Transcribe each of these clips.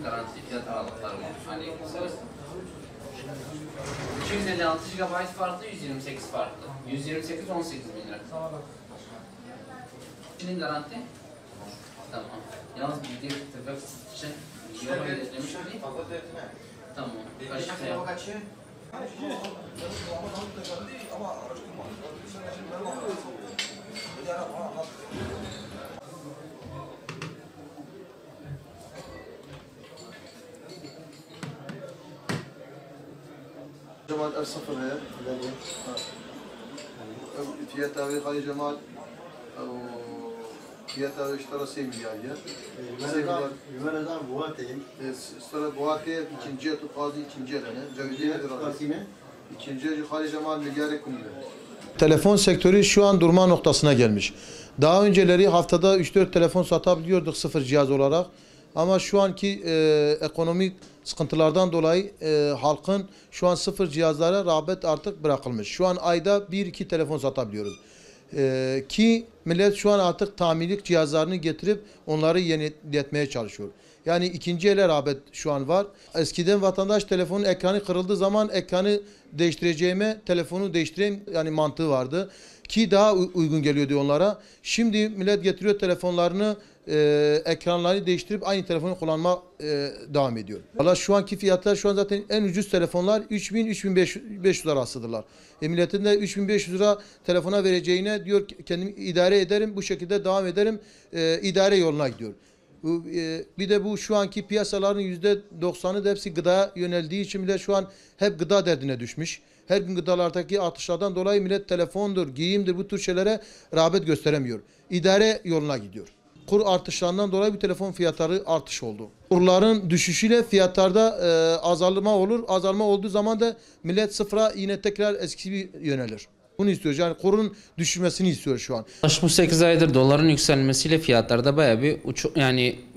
garantili fiyat aralıkları var. Hani 256 GB farklı, 128 farklı. 128 18 bin lira. Şimdi garanti? Tamam. Yalnız bildiği tefek için video demiş mi? Tamam. Kaç lira? جمال الصفر هي فيها خلي جمال او فيها اشترى 2 milyar ya. Yuvarladan bu atayım. اشترى بواكي ikinci tuqazi ikinci elene. Cevdiye Kasime. ikinci Hali Cemal milyar kuniyle. Telefon sektörü şu an durma noktasına gelmiş. Daha önceleri haftada 3-4 telefon satabiliyorduk sıfır cihaz olarak. Ama şu anki ekonomik sıkıntılardan dolayı halkın şu an sıfır cihazlara rağbet artık bırakılmış. Şu an ayda 1-2 telefon satabiliyoruz. Ki millet şu an artık tamirlik cihazlarını getirip onları yeniletmeye çalışıyor. Yani ikinci ele rağbet şu an var. Eskiden vatandaş telefonun ekranı kırıldığı zaman ekranı değiştireceğime telefonu değiştireyim yani mantığı vardı. Ki daha uygun geliyordu onlara. Şimdi millet getiriyor telefonlarını, ekranlarını değiştirip aynı telefonu kullanma devam ediyor. Valla şu anki fiyatlar şu an zaten en ucuz telefonlar 3000-3500 arasıdırlar. Milletin de 3500 lira telefona vereceğine diyor kendimi idare ederim, bu şekilde devam ederim, idare yoluna gidiyor. Bir de bu şu anki piyasaların %90'ı da hepsi gıdaya yöneldiği için millet şu an hep gıda derdine düşmüş. Her gün gıdalardaki artışlardan dolayı millet telefondur, giyimdir bu tür şeylere rağbet gösteremiyor. İdare yoluna gidiyor. Kur artışlarından dolayı bir telefon fiyatları artış oldu. Kurların düşüşüyle fiyatlarda azalma olur. Azalma olduğu zaman da millet sıfıra yine tekrar eskisi bir yönelir. Bunu istiyoruz. Yani kurun düşürmesini istiyoruz şu an. Bu 8 aydır doların yükselmesiyle fiyatlarda bayağı bir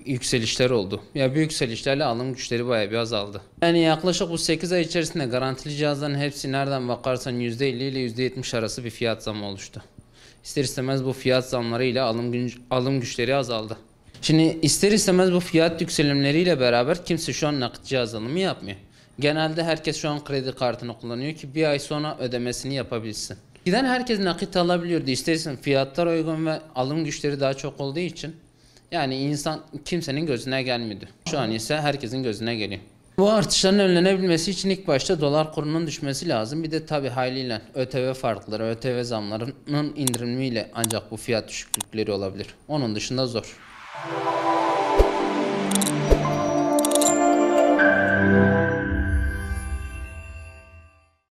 yükselişler oldu. Ya bu yükselişlerle alım güçleri bayağı bir azaldı. Yani yaklaşık bu 8 ay içerisinde garantili cihazların hepsi nereden bakarsan %50 ile %70 arası bir fiyat zamı oluştu. İster istemez bu fiyat zamlarıyla alım güçleri azaldı. Şimdi ister istemez bu fiyat yükselimleriyle beraber kimse şu an nakit cihaz alımı yapmıyor. Genelde herkes şu an kredi kartını kullanıyor ki bir ay sonra ödemesini yapabilsin. Giden herkes nakit alabiliyordu. İstersen fiyatlar uygun ve alım güçleri daha çok olduğu için yani kimsenin gözüne gelmedi. Şu an ise herkesin gözüne geliyor. Bu artışların önlenebilmesi için ilk başta dolar kurunun düşmesi lazım. Bir de tabii haliyle ÖTV farkları, ÖTV zamlarının indirimiyle ancak bu fiyat düşüklükleri olabilir. Onun dışında zor.